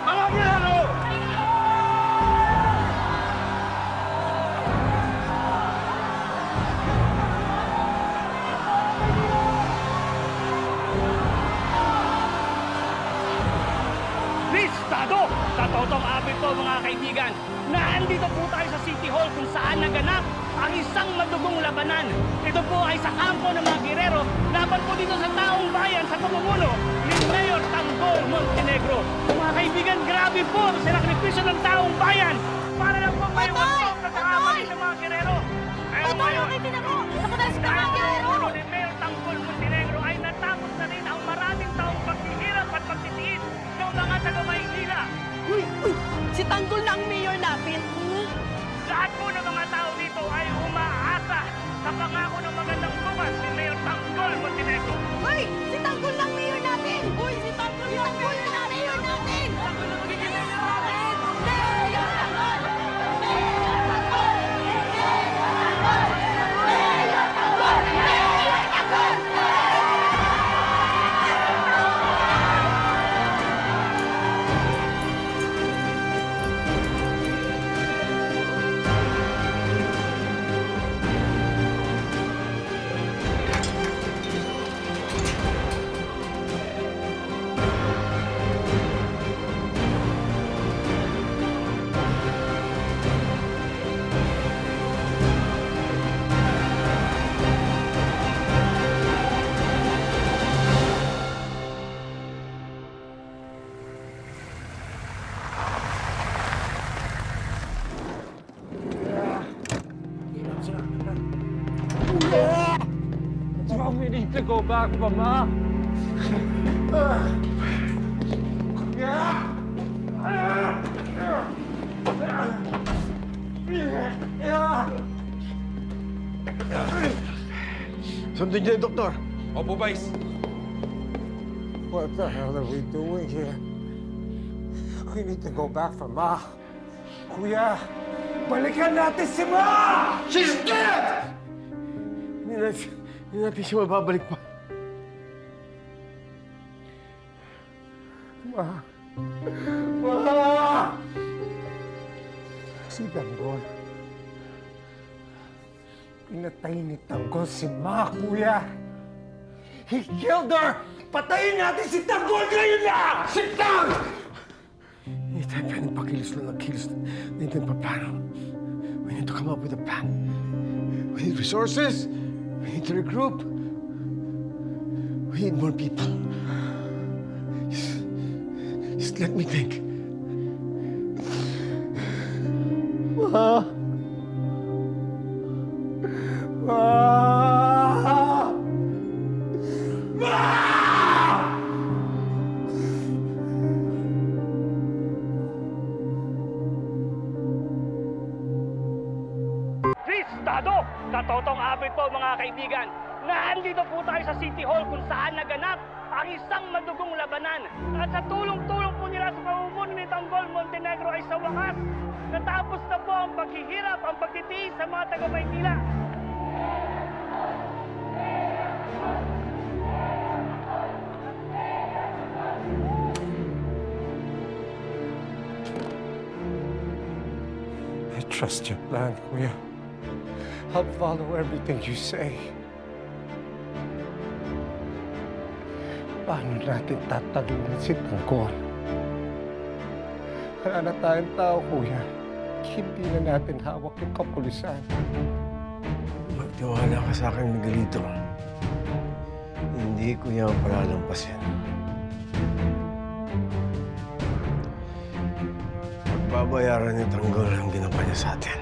Mga ginano! Listado! Sa totong abit po mga kaibigan, na andito po tayo sa City Hall kung saan naganap ang isang madugong labanan. Ito po ay sa kampo ng mga girero laban po dito sa taong bayan sa pamumuno ni Mayor Tanggol Montenegro. Mga kaibigan, grabe po ang sinakripisyo ng taong bayan para lang po may wasok na kakamali ng mga girero. Pero ngayon, ni Mayor Tanggol Montenegro ay natapos na rin ang maraming taong paghihirap at pagtitiis ng mga taga-Maynila. Uy! Si Tanggol na ang mayor natin. Lahat po ng mga tao dito ay umaasa sa pangako ng magandang bukas ni Mayor Tanggol Montenegro. Uy! Si Tanggol na ang mayor natin! Uy! Si Tanggol na ang mayor natin! Tanggol na magiging mayor natin! Mayor Tanggol! Mayor Tanggol! Mayor Tanggol! Mayor Tanggol! We need to go back, Mama. Something there, Doctor. Opo, Vice. What the hell are we doing here? We need to go back for Ma. Kuya, balikan natin si Ma! She's dead! Hindi natin siya mababalik pa. Ma! Ma! Si Tanggol. Pinatay ni Tanggol si Ma, Kuya! He killed her! Patayin natin si Tanggol ngayon na! Sit down! Hindi tayo pwedeng pakilos lang ng kilos. Hindi tayo paplano. We need to come up with a plan. We need resources. We need to regroup. We need more people. Just let me think. Ma! Ma! Ma! Listado! Sa totong abit po mga kaibigan, na andito po tayo sa City Hall kung saan naganap ang isang madugong labanan. At sa tulong-tulong po nila sa pamumuno ni Tanggol Montenegro ay sa wakas, natapos na po ang paghihirap, ang pagtitiis sa mga taga-Maynila. I trust your plan, Kuya. I'll follow everything you say. Paano natin tatalunin si Tanggol? Wala na tayong tao, Kuya. Hindi na natin hawak yung kapulisan. Magtiwala ka sa akin, Miguelito. Hindi ko yan palalampasin. Pagbabayaran ni Tanggol ang ginawa niya sa atin.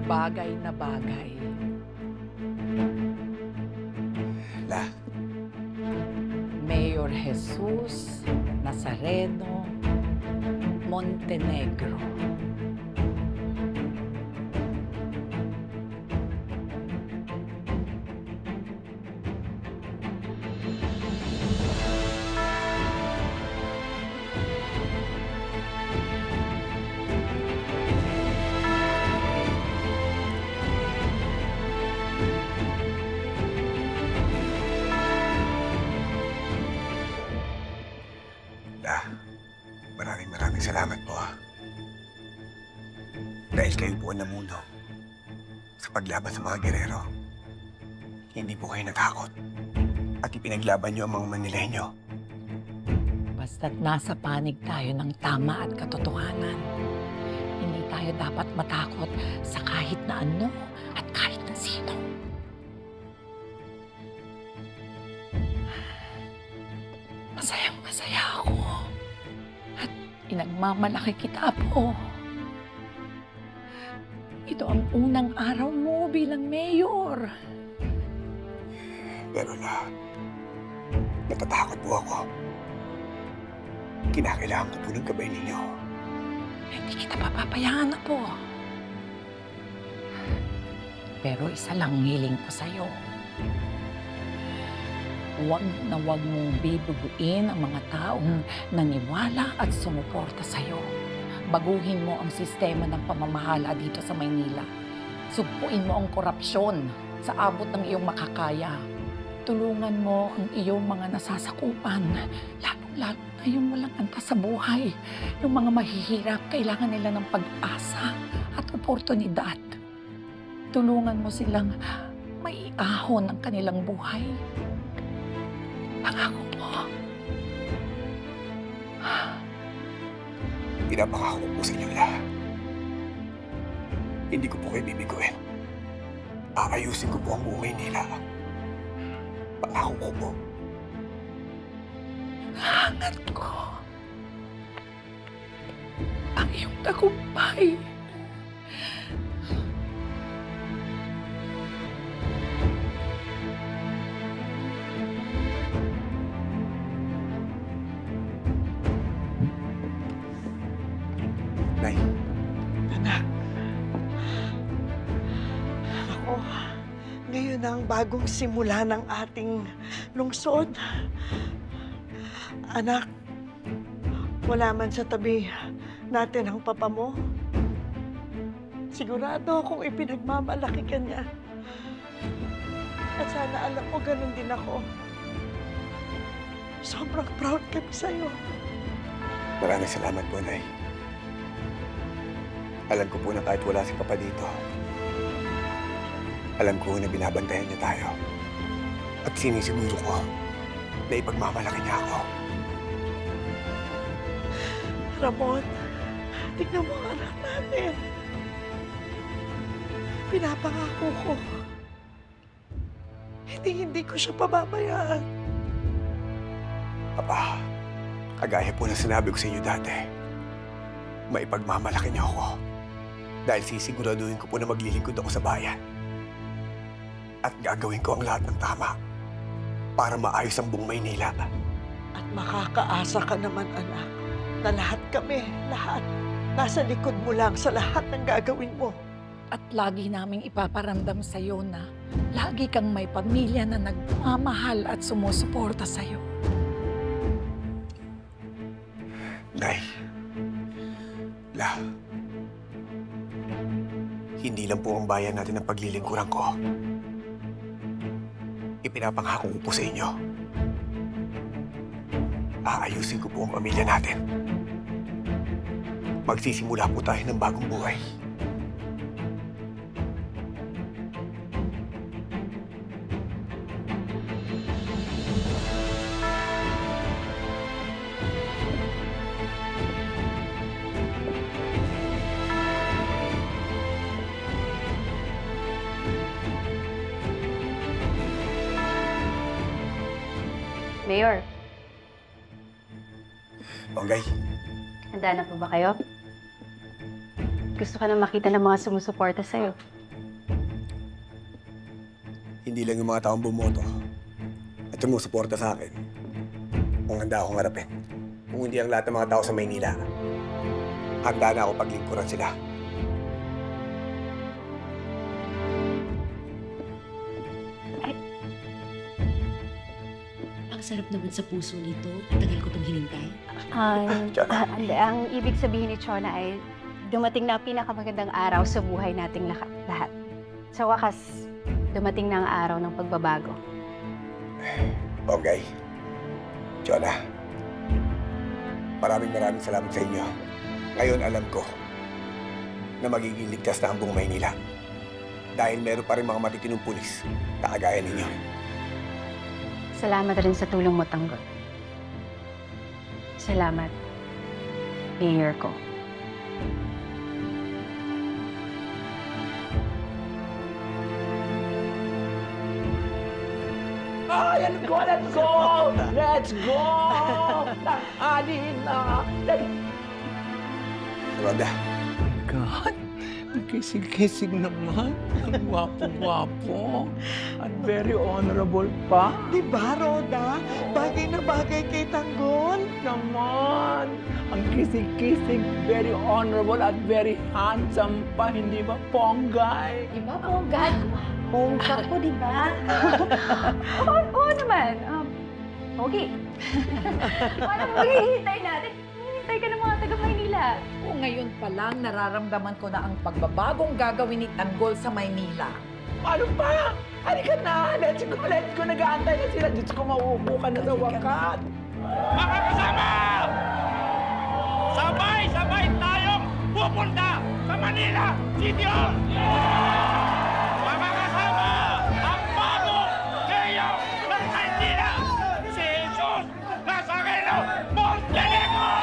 bagay na bagay. La, Mayor Jesus Nazareno Montenegro. La, maraming salamat po. Dahil kayo po ang namuno sa paglaban sa mga gerero. Hindi po kayo natakot at ipinaglaban niyo ang mga Manileño. Basta't nasa panig tayo ng tama at katotohanan. Hindi tayo dapat matakot sa kahit na ano at kahit na sino. Masayang-masaya ako. At inagmamalaki kita po. Ito ang unang araw mo bilang mayor. Pero La, natatakot po ako. Kinakailangan ko po ng gabay ninyo. Hindi kita papapayaan na po. Pero isa lang hiling ko sa'yo. Huwag na huwag mong bibubuin ang mga taong naniwala at sumuporta sa'yo. Baguhin mo ang sistema ng pamamahala dito sa Maynila. Sugpuin mo ang korupsyon sa abot ng iyong makakaya. Tulungan mo ang iyong mga nasasakupan, lalong-lalo na yung walang antas sa buhay. Yung mga mahihirap, kailangan nila ng pag-asa at oportunidad. Tulungan mo silang maiahon ang kanilang buhay. Pangako mo. Pinapangako ko po sa inyo lahat. Hindi ko po kayo bibiguin. Aayusin ko po ang buong Maynila. Pangako ko po. Hangat ko ang iyong tagumpay. Nay, Anak. Ako, ngayon ang bagong simula ng ating lungsod. Anak, wala man sa tabi natin ang papa mo. Sigurado akong ipinagmamalaki ka niya. At sana alam mo, ganun din ako. Sobrang proud kami sa'yo. maraming salamat po, Nay. Alam ko po na kahit wala si Papa dito, alam ko na binabantayan niya tayo. At sinisiguro ko na ipagmamalaki niya ako. Ramon, tignan mo ang anak natin. Pinapangako ko. Hindi ko siya pababayaan. Papa, kagaya po na sinabi ko sa inyo dati, maipagmamalaki niyo ako. Dahil sisiguraduhin ko po na maglilingkod ako sa bayan. At gagawin ko ang lahat ng tama para maayos ang buong Maynila. At makakaasa ka naman, anak, na lahat kami, lahat, nasa likod mo lang sa lahat ng gagawin mo. At lagi naming ipaparamdam sa iyo na lagi kang may pamilya na nagmamahal at sumusuporta sa iyo. Nay, La, hindi lang po ang bayan natin ang paglilingkuran ko. Ipinapangako ko po sa inyo. Aayusin ko po ang pamilya natin. Magsisimula po tayo ng bagong buhay. Mayor, Bonggay, handa na po ba kayo? Gusto ka na makita ng mga sumusuporta sa'yo. Hindi lang yung mga taong bumoto at sumusuporta sa akin ang handa akong harapin. Kung hindi ang lahat ng mga tao sa Maynila, handa na ako paglingkuran sila. Ang sarap naman sa puso nito. Tagal ko itong hinintay. Ang ibig sabihin ni Chona ay dumating na ang pinakamagandang araw sa buhay nating lahat. Sa wakas, dumating na ang araw ng pagbabago. Okay. Chona, maraming salamat sa inyo. Ngayon alam ko na magiging ligtas na ang buong Maynila. Dahil meron pa rin mga matitinong pulis na kagaya ninyo. Salamat rin sa tulong mo, Tanggol. Salamat, Mayor ko. Let's go! Let's go! Let's go! Tanghali na! Rhoda, God, ang kisig-kisig naman. Ang wapo-wapo. At very honorable pa. Di ba, Rhoda? Bagay na bagay kay Tanggol. Naman. Ang kisig-kisig, very honorable at very handsome pa. Hindi ba, Ponggay? Di ba, Ponggay? Ponggay ko, di ba? Oo naman. Okay. Paano maghihintay natin? Hintay ka ng mga taga-Maynila. Kung ngayon pa lang, nararamdaman ko na ang pagbabagong gagawin ni Tanggol sa Maynila. Ano pa? Halika na! Let's go! Let's go! Nag-aantay na sila. Diyos ko, mauupo ka na sa wakat. Mga kasama! Sabay tayong pupunta sa Manila City Hall! Mga kasama! Ang bagong mayor ng Maynila! Si Jesus Nazareno Montenegro!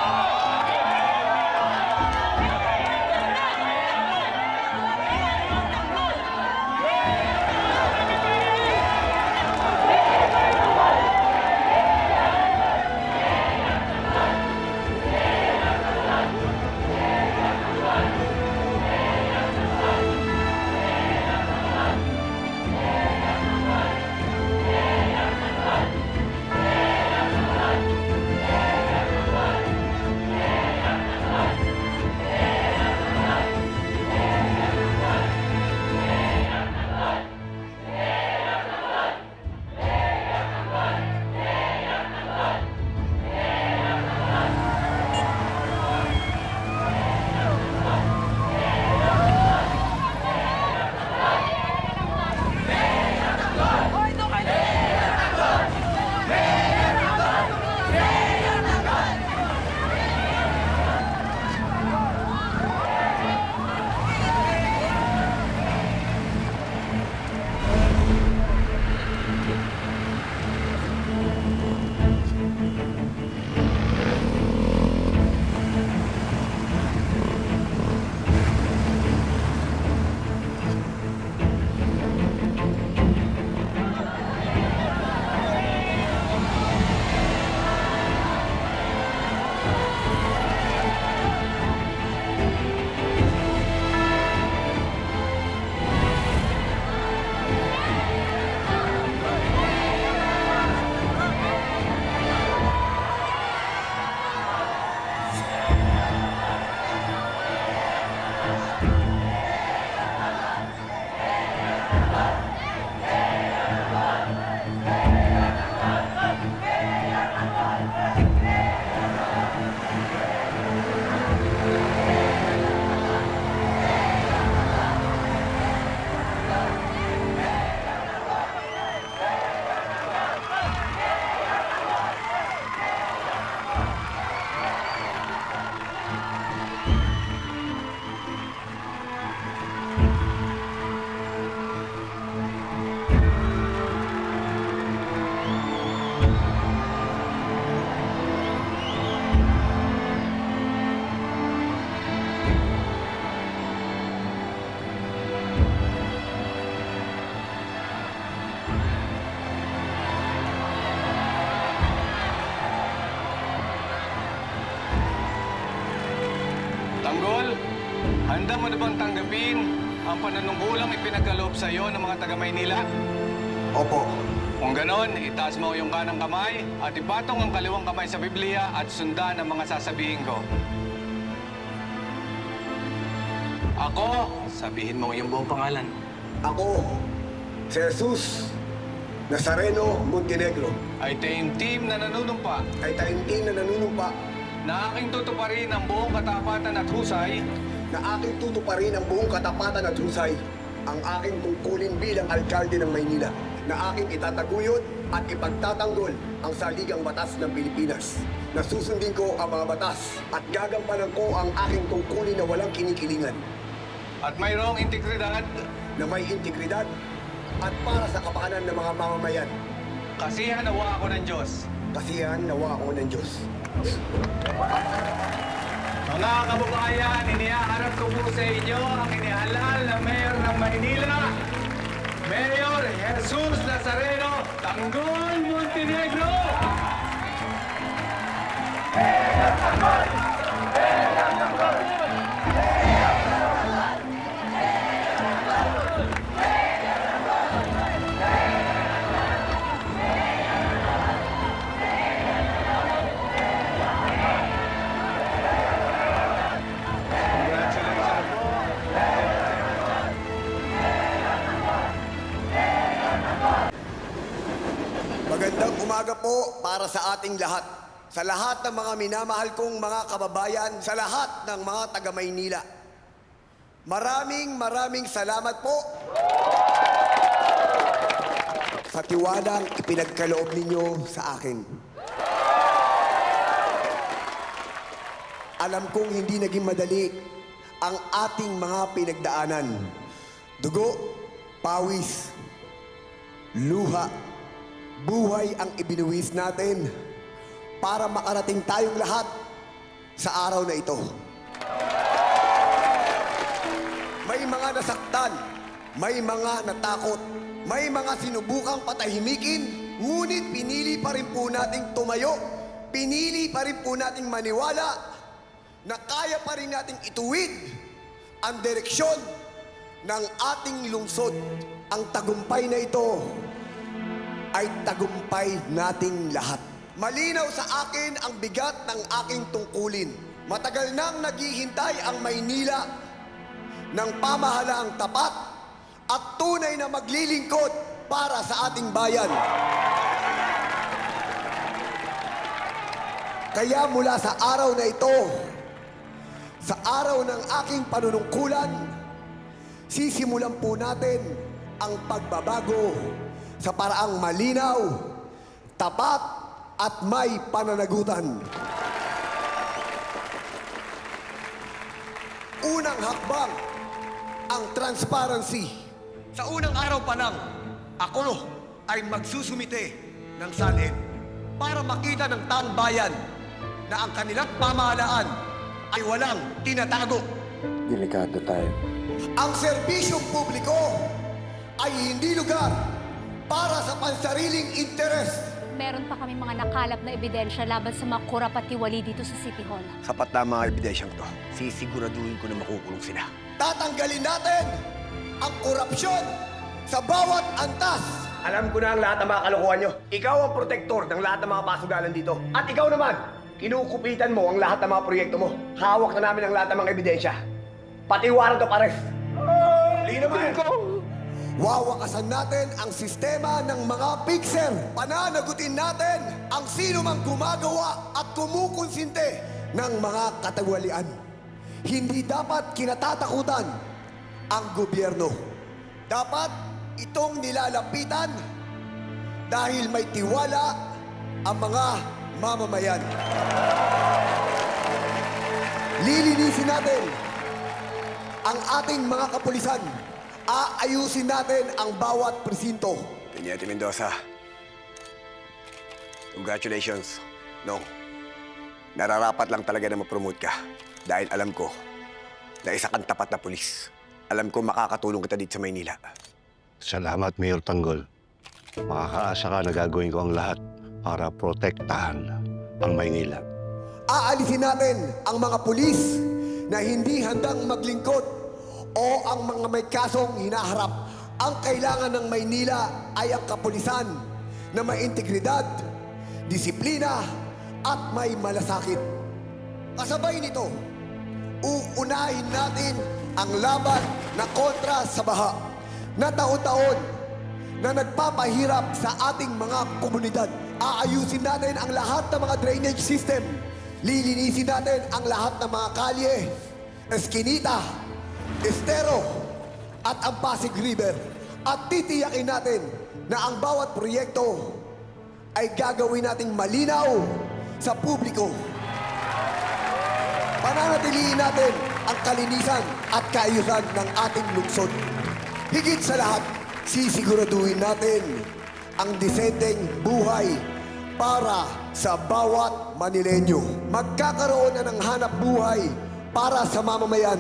Tanggol, handa mo na bang tanggapin ang pananungkulang ipinagkaloob sa iyo ng mga taga-Maynila? Opo. Kung ganon, itaas mo yung kanang kamay at ipatong ang kaliwang kamay sa Biblia at sundan ang mga sasabihin ko. Ako, sabihin mo yung buong pangalan. Ako, si Jesus Nazareno Montenegro, Ay taimtim na nanunumpa ay taimtim na nanunumpa na aking tutuparin ang buong katapatan at husay na aking tutuparin ang buong katapatan at husay ang aking tungkulin bilang alkalde ng Maynila, na aking itataguyod at ipagtatanggol ang saligang batas ng Pilipinas, na susundin ko ang mga batas at gagampanan ko ang aking tungkulin na walang kinikilingan, at mayroong integridad, na may integridad at para sa kapakanan ng mga mamamayan. kasihan nawa ako ng Diyos. Kasihan nawa ako ng Diyos. Mga kababayan, inihaharap ko po sa inyo ang inihalal na Mayor ng Maynila, Mayor Jesus Nazareno Tanggol Montenegro! Magandang umaga po para sa ating lahat. Sa lahat ng mga minamahal kong mga kababayan, sa lahat ng mga taga-Maynila. Maraming salamat po sa tiwalang ipinagkaloob ninyo sa akin. Alam kong hindi naging madali ang ating mga pinagdaanan. Dugo, pawis, luha, buhay ang ibinuwis natin para makarating tayong lahat sa araw na ito. May mga nasaktan, may mga natakot, may mga sinubukang patahimikin, ngunit pinili pa rin po nating tumayo, pinili pa rin po nating maniwala na kaya pa rin nating ituwid ang direksyon ng ating lungsod. Ang tagumpay na ito ay tagumpay nating lahat. Malinaw sa akin ang bigat ng aking tungkulin. Matagal nang naghihintay ang Maynila ng pamahalaang tapat at tunay na maglilingkod para sa ating bayan. Kaya mula sa araw na ito, sa araw ng aking panunungkulan, sisimulan po natin ang pagbabago sa paraang malinaw, tapat, at may pananagutan. Unang hakbang, ang transparency. Sa unang araw pa lang, ako ay magsusumite ng salin para makita ng taong bayan na ang kanilang pamahalaan ay walang tinatago. Delikado tayo. Ang serbisyong publiko ay hindi lugar para sa pansariling interes. Meron pa kami mga nakalap na ebidensya laban sa mga kurap at tiwali dito sa City Hall. Sapat na mga ebidensyang to. Sisiguraduhin ko na makukulong sila. Tatanggalin natin ang korupsyon sa bawat antas. Alam ko na ang lahat ng mga kalokohan nyo. Ikaw ang protektor ng lahat ng mga pasugalan dito. At ikaw naman, kinukupitan mo ang lahat ng mga proyekto mo. Hawak na namin ang lahat ng mga ebidensya. Pati warrant of arrest. Lino ba? Wawakasan natin ang sistema ng mga pixel. Pananagutin natin ang sino mang gumagawa at kumukonsinte ng mga katawalian. Hindi dapat kinatatakutan ang gobyerno. Dapat itong nilalapitan dahil may tiwala ang mga mamamayan. Lilinisin natin ang ating mga kapulisan. Aayusin natin ang bawat presinto. Piñete Mendoza, congratulations. No, nararapat lang talaga na ma-promote ka. Dahil alam ko na isa kang tapat na pulis. Alam ko makakatulong kita dito sa Maynila. Salamat, Mayor Tanggol. Makakaasa ka na gagawin ko ang lahat para protektahan ang Maynila. Aalisin natin ang mga pulis na hindi handang maglingkod o ang mga may kasong hinaharap. Ang kailangan ng Maynila ay ang kapulisan na may integridad, disiplina, at may malasakit. Kasabay nito, uunahin natin ang laban na kontra sa baha na taon-taon na nagpapahirap sa ating mga komunidad. Aayusin natin ang lahat ng mga drainage system. Lilinisin natin ang lahat ng mga kalye, eskinita, estero, at ang Pasig River. At titiyakin natin na ang bawat proyekto ay gagawin nating malinaw sa publiko. Pananatiliin natin ang kalinisan at kaayusan ng ating lungsod. Higit sa lahat, sisiguraduhin natin ang disenteng buhay para sa bawat Manilenyo. Magkakaroon na ng hanap buhay para sa mamamayan.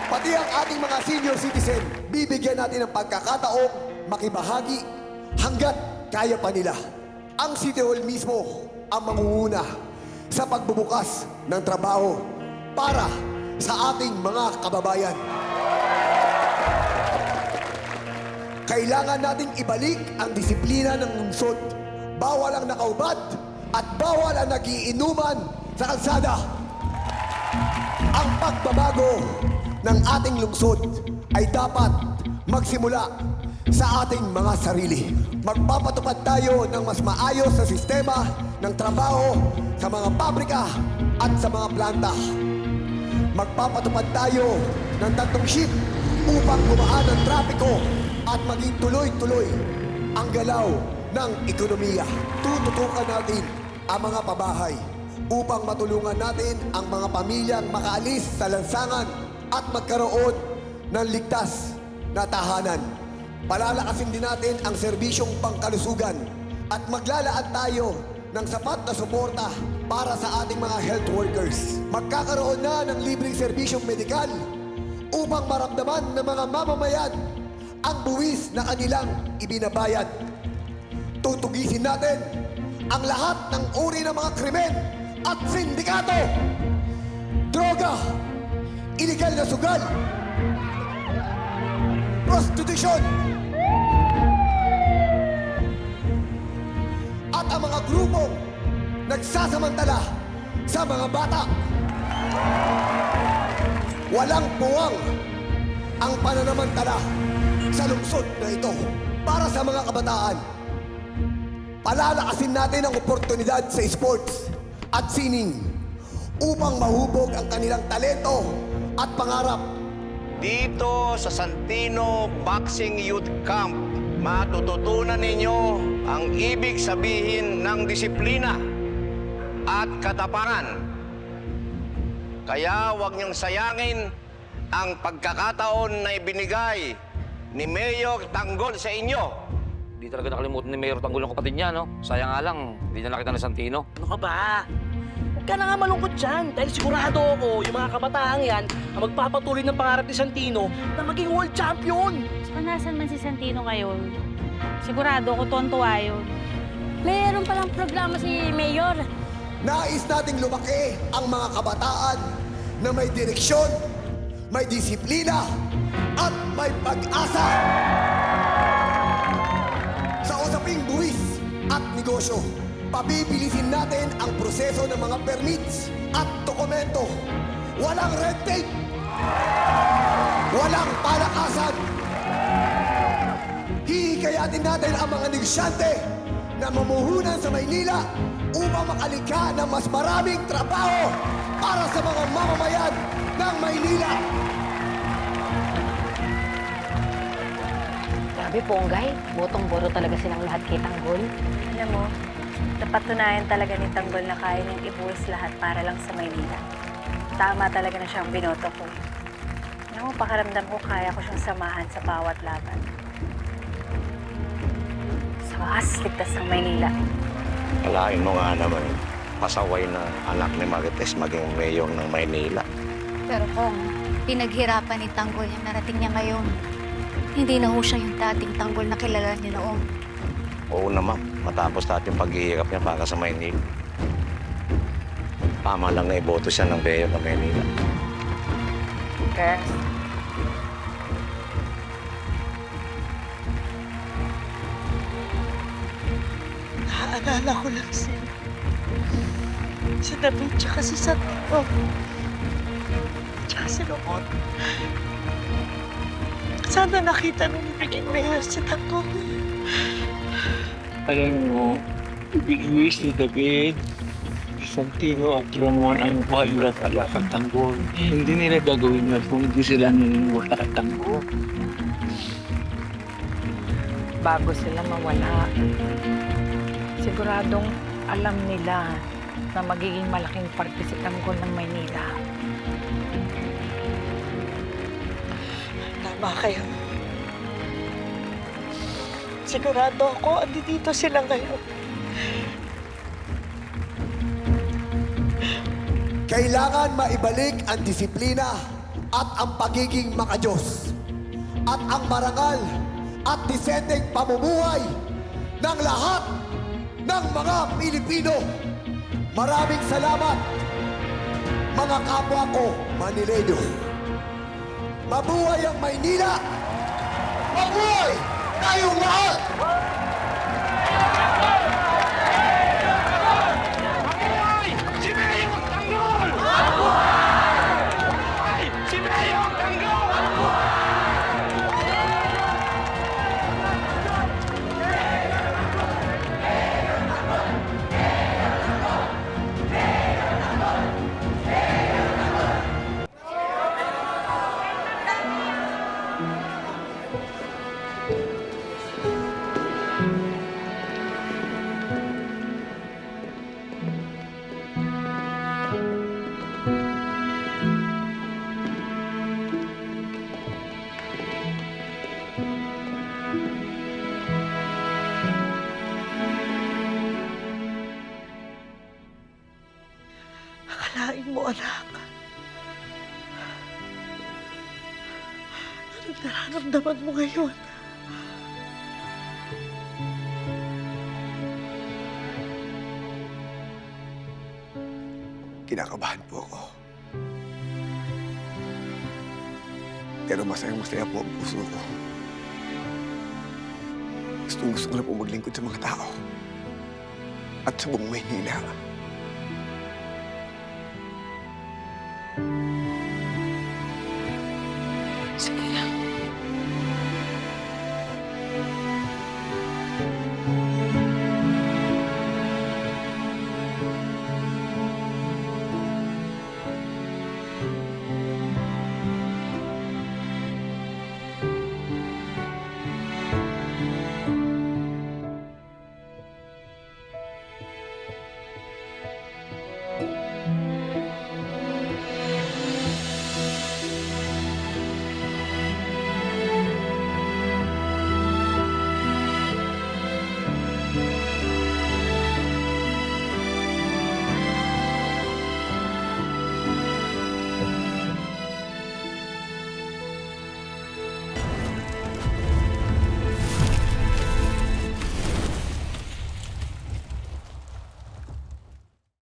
Pati ang ating mga senior citizen, bibigyan natin ng pagkakataong makibahagi hanggat kaya pa nila. Ang City Hall mismo ang mangunguna sa pagbubukas ng trabaho para sa ating mga kababayan. Kailangan nating ibalik ang disiplina ng lungsod. Bawal ang nakaubad at bawal ang nagiinuman sa kalsada. Ang pagbabago ng ating lungsod ay dapat magsimula sa ating mga sarili. Magpapatupad tayo ng mas maayos na sistema ng trabaho sa mga pabrika at sa mga planta. Magpapatupad tayo ng 3 shift upang gumaan ang trapiko at maging tuloy-tuloy ang galaw ng ekonomiya. Tututukan natin ang mga pabahay upang matulungan natin ang mga pamilyang makaalis sa lansangan at magkaroon ng ligtas na tahanan. Palalakasin din natin ang serbisyong pangkalusugan at maglalaan tayo ng sapat na suporta para sa ating mga health workers. Magkakaroon na ng libreng serbisyong medikal upang maramdaman ng mga mamamayan ang buwis na kanilang ibinabayad. Tutugisin natin ang lahat ng uri ng mga krimen at sindikato, droga, iligal na sugal, prostitusyon, at ang mga grupong nagsasamantala sa mga bata. Walang puwang ang pananamantala sa lungsod na ito para sa mga kabataan. Palalakasin natin ang oportunidad sa sports at sining upang mahubog ang kanilang talento at pangarap. Dito sa Santino Boxing Youth Camp, matututunan ninyo ang ibig sabihin ng disiplina at katapangan. Kaya huwag niyong sayangin ang pagkakataon na ibinigay ni Mayor Tanggol sa inyo. Hindi talaga nakalimutan ni Mayor Tanggol ang kapatid niya, no? Sayang nga lang, hindi na nakita ng Santino. Ano ka ba? Huwag ka na nga malungkot dyan dahil sigurado ako yung mga kabataang yan ang magpapatuloy ng pangarap ni Santino na maging world champion. Kung nasan man si Santino ngayon, sigurado ako tuwan-tuwa yun. Mayroon palang programa si Mayor. Nais nating lumaki ang mga kabataan na may direksyon, may disiplina, at may pag-asa. Sa usaping buwis at negosyo, pabibilisin natin ang proseso ng mga permits at dokumento. Walang red tape, walang palakasan. Hihikayatin natin ang mga negosyante na mamuhunan sa Maynila upang makalikha ng mas maraming trabaho para sa mga mamamayan ng Maynila. Grabe, Ponggay. Botong-boro talaga silang lahat kay Tanggol. Alam mo, napatunayan talaga ni Tanggol na kaya niyang ibuwis lahat para lang sa Maynila. Tama talaga na siyang binoto ko. Alam mo, pakaramdam ko kaya ko siyang samahan sa bawat laban. Sa wakas, ligtas ng Maynila. Alain mo nga naman, pasaway na anak ni Marites maging mayor ng Maynila. Pero kung pinaghirapan ni Tanggol yung narating niya ngayon, hindi na ho siya yung dating Tanggol na kilala niyo noon. Oo naman, matapos natin paghihirap niya para sa Maynila. Tama lang na iboto siya ng mayor ng Maynila. Girls, Naalala ko lang si David tsaka si Santiago. Tsaka si Ramon. Sana nakita nung naging mayor si Tanggol. Alam mo, ibigay si David, Santino at Ramon ang wala talaga sa Tanggol. Hindi nila gagawin yun kung hindi sila naniniwala sa Tanggol. Bago sila mawala, siguradong alam nila na magiging malaking parte si Tanggol ng Maynila. Tama kayo. Sigurado ako, andito sila ngayon. Kailangan maibalik ang disiplina at ang pagiging makadiyos at ang marangal at disenteng pamumuhay ng lahat ng mga Pilipino. Maraming salamat, mga kapwa ko Manileño. Mabuhay ang Maynila! Mabuhay tayong lahat! Mabuhay si Mayor Tanggol! Mabuhay si Mayor Tanggol! Akalain mo, anak. Anong nararamdaman mo ngayon? Kinakabahan po ako. Pero masayang-masaya po ang puso ko. Gusto ko na po maglingkod sa mga tao. At sa buong Maynila. Sige.